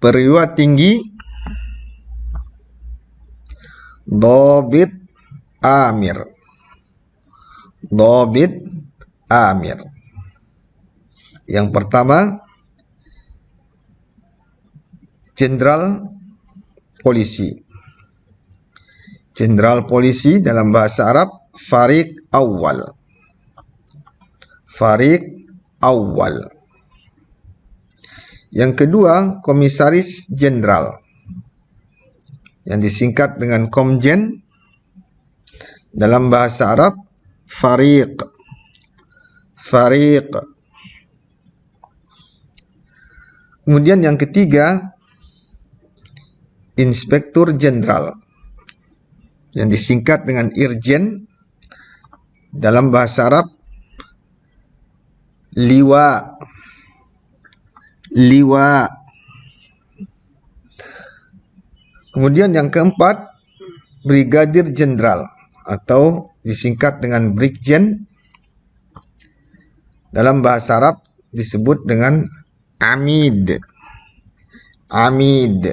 perwira tinggi, dhabit amir. Dhabit amir. Yang pertama, jenderal polisi. Jenderal polisi dalam bahasa Arab Fariq Awal. Fariq Awal. Yang kedua, komisaris jenderal, yang disingkat dengan Komjen. Dalam bahasa Arab Fariq. Fariq. Kemudian yang ketiga, inspektur jenderal, yang disingkat dengan Irjen. Dalam bahasa Arab Liwa. Liwa. Kemudian yang keempat, brigadir jenderal atau disingkat dengan Brigjen. Dalam bahasa Arab disebut dengan Amid. Amid.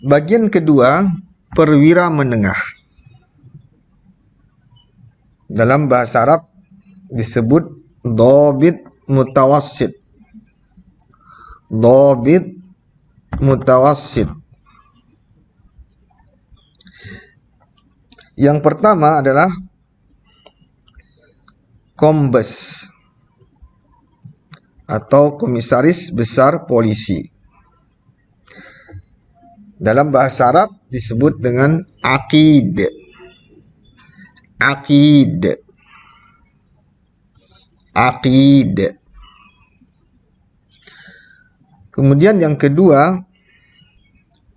Bagian kedua, perwira menengah. Dalam bahasa Arab disebut dhabit mutawassit. Dhabit mutawassit. Yang pertama adalah Kombes atau komisaris besar polisi. Dalam bahasa Arab disebut dengan Aqid. Aqid. Aqid. Kemudian yang kedua,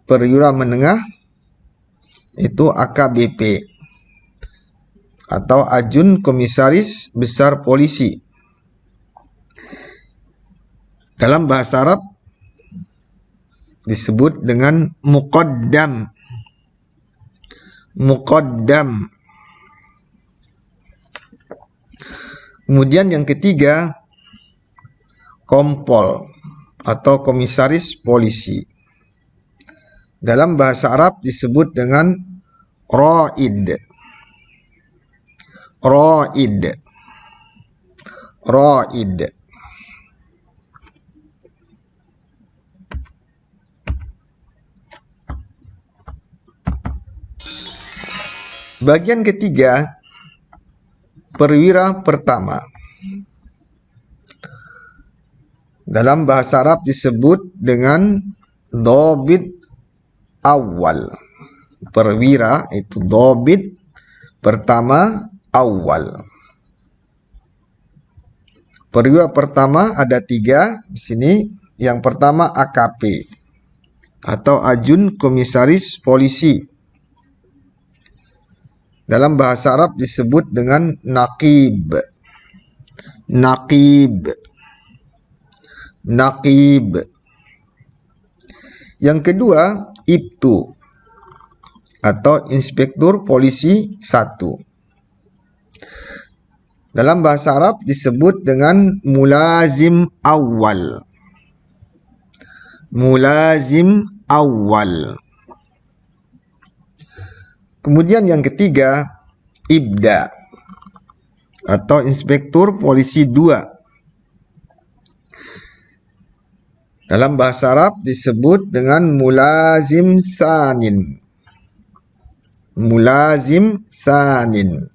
perwira menengah, itu AKBP atau Ajun Komisaris Besar Polisi. Dalam bahasa Arab disebut dengan Muqaddam. Muqaddam. Kemudian yang ketiga, Kompol atau Komisaris Polisi. Dalam bahasa Arab disebut dengan Raid. Raid. Raid. Bagian ketiga, perwira pertama. Dalam bahasa Arab disebut dengan dhabit awal. Perwira itu dhabit pertama awal. Perwira pertama ada 3 di sini. Yang pertama AKP atau Ajun Komisaris Polisi. Dalam bahasa Arab disebut dengan Naqib. Naqib. Naqib. Yang kedua, Ibtu atau Inspektur Polisi 1. Dalam bahasa Arab disebut dengan Mulazim Awal. Mulazim Awal. Kemudian yang ketiga, Ibda atau Inspektur Polisi 2. Dalam bahasa Arab disebut dengan Mulazim Tsanin. Mulazim Tsanin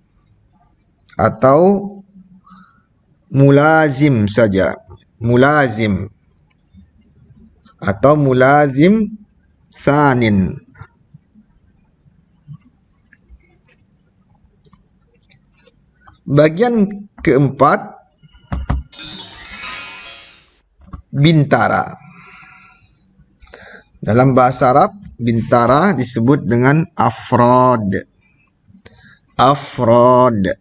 atau Mulazim saja. Mulazim atau Mulazim Tsanin. Bagian keempat, Bintara. Dalam bahasa Arab, bintara disebut dengan afrod. Afrod.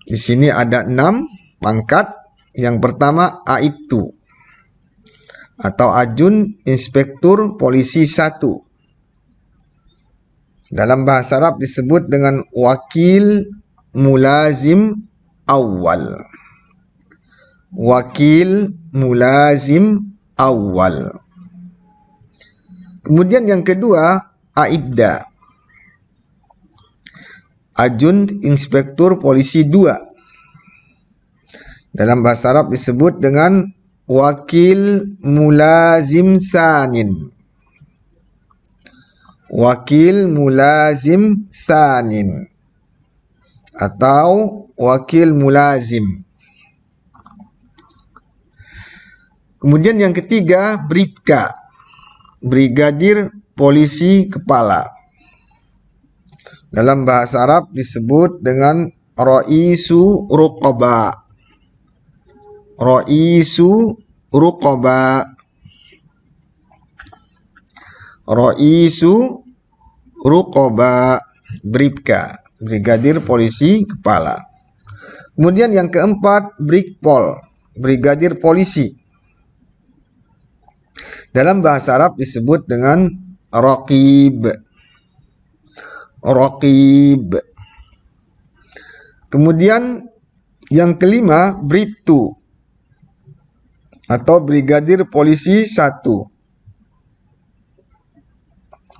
Di sini ada 6 pangkat. Yang pertama Aibtu atau Ajun Inspektur Polisi 1. Dalam bahasa Arab disebut dengan Wakil Mulazim awal. Wakil mulazim awal. Kemudian yang kedua, aibda. Ajun inspektur polisi 2. Dalam bahasa Arab disebut dengan wakil mulazim tsanin. Wakil mulazim tsanin atau wakil mulazim. Kemudian yang ketiga, bribka. Brigadir polisi kepala. Dalam bahasa Arab disebut dengan raisu ruqaba. Raisu ruqaba. Raisu ruqaba. Bribka, brigadir polisi kepala. Kemudian yang keempat, brigpol, brigadir polisi. Dalam bahasa Arab disebut dengan raqib. Raqib. Kemudian yang kelima, bribtu atau brigadir polisi 1.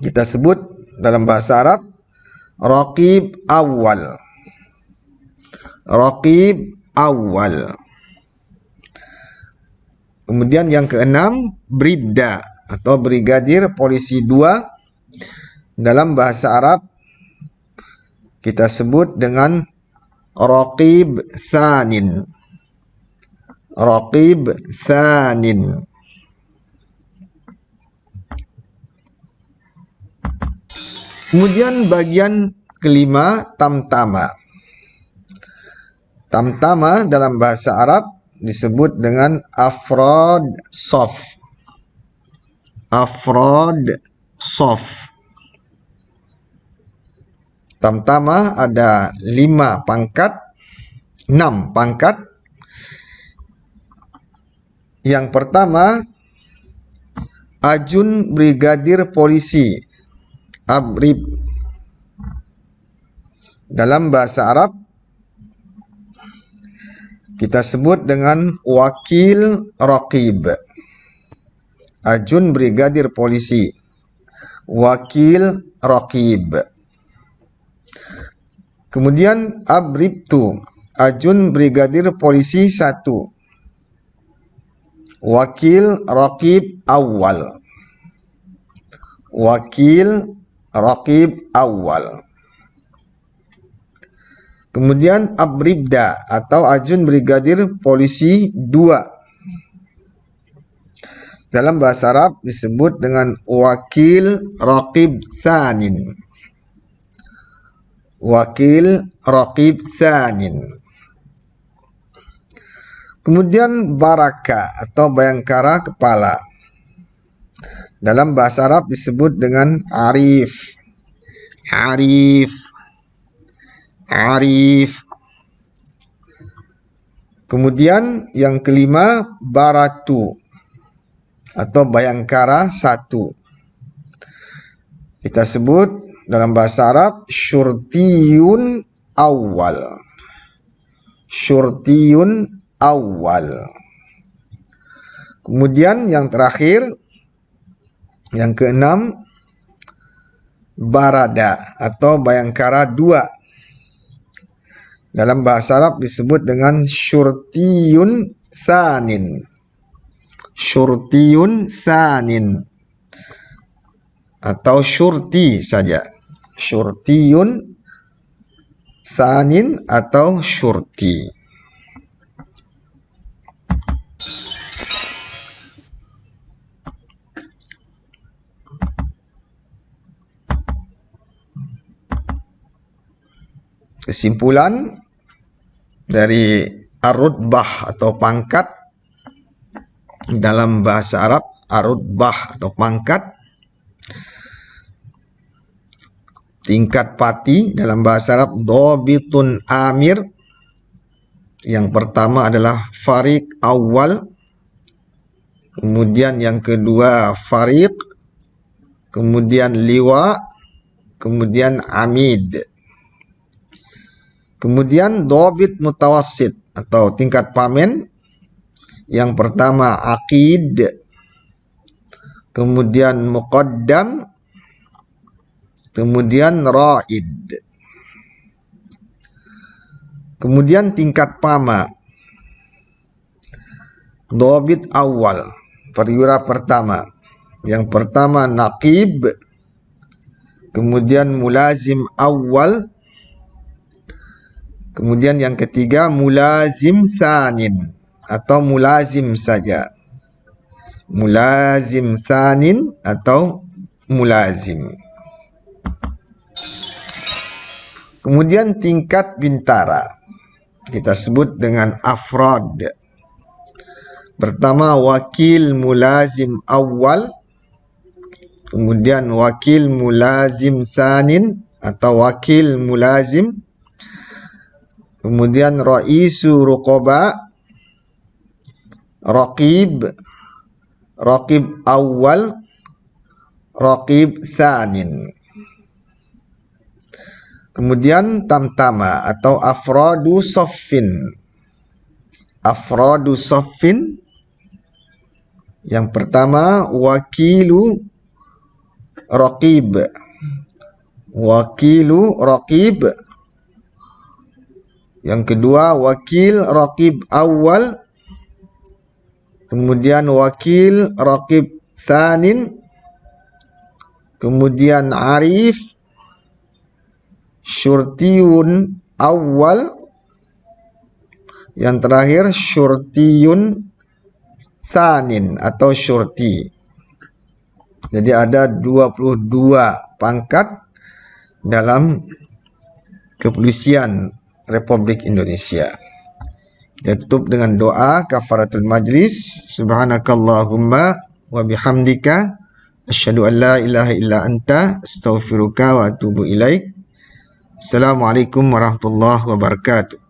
Kita sebut dalam bahasa Arab raqib awal. Raqib awal. Kemudian yang keenam, bribda atau brigadir polisi 2. Dalam bahasa Arab kita sebut dengan raqib tsanin. Raqib tsanin. Kemudian bagian kelima, tamtama. Tamtama dalam bahasa Arab disebut dengan afrod sof. Afrod sof. Tamtama ada 6 pangkat. Yang pertama, ajun brigadir polisi, abrib. Dalam bahasa Arab kita sebut dengan wakil raqib. Ajun brigadir polisi, wakil raqib. Kemudian abribtu, ajun brigadir polisi 1, wakil raqib awal. Wakil raqib awal. Kemudian abribda atau ajun brigadir polisi 2. Dalam bahasa Arab disebut dengan wakil raqib tsanin. Wakil raqib tsanin. Kemudian baraka atau bayangkara kepala. Dalam bahasa Arab disebut dengan arif. Arif. Arif. Kemudian yang kelima, baratu atau bayangkara 1. Kita sebut dalam bahasa Arab syurtiyun awal. Syurtiyun awal. Kemudian yang terakhir, yang keenam, barada atau bayangkara 2. Dalam bahasa Arab disebut dengan syurtiyun tsanin. Syurtiyun tsanin atau syurti saja. Syurtiyun tsanin atau syurti. Kesimpulan dari ar-rutbah atau pangkat dalam bahasa Arab, ar-rutbah atau pangkat, tingkat pati dalam bahasa Arab, dhabitun amir. Yang pertama adalah fariq awal, kemudian yang kedua fariq, kemudian liwa, kemudian amid. Kemudian dhabit mutawassit atau tingkat pamen. Yang pertama aqid, kemudian muqaddam, kemudian raid. Kemudian tingkat pama. Dhabit awal, perwira pertama. Yang pertama naqib, kemudian mulazim awal, kemudian yang ketiga mulazim tsanin atau mulazim saja. Mulazim tsanin atau mulazim. Kemudian tingkat bintara kita sebut dengan afrad. Pertama wakil mulazim awal, kemudian wakil mulazim tsanin atau wakil mulazim, kemudian raisu ruqaba, raqib, raqib awal, raqib tsanin. Kemudian tamtama atau afradu saffin. Afradu saffin, yang pertama wakilu raqib, wakilu raqib. Yang kedua wakil raqib awal, kemudian wakil raqib tsanin, kemudian arif, syurtiyun awal, yang terakhir syurtiyun tsanin atau syurti. Jadi ada 22 pangkat dalam kepolisian Republik Indonesia. Kita tutup dengan doa kafaratul majlis. Subhanakallahumma wa bihamdika asyhadu an la ilaha illa anta astaghfiruka wa atubu ilaik. Assalamualaikum warahmatullahi wabarakatuh.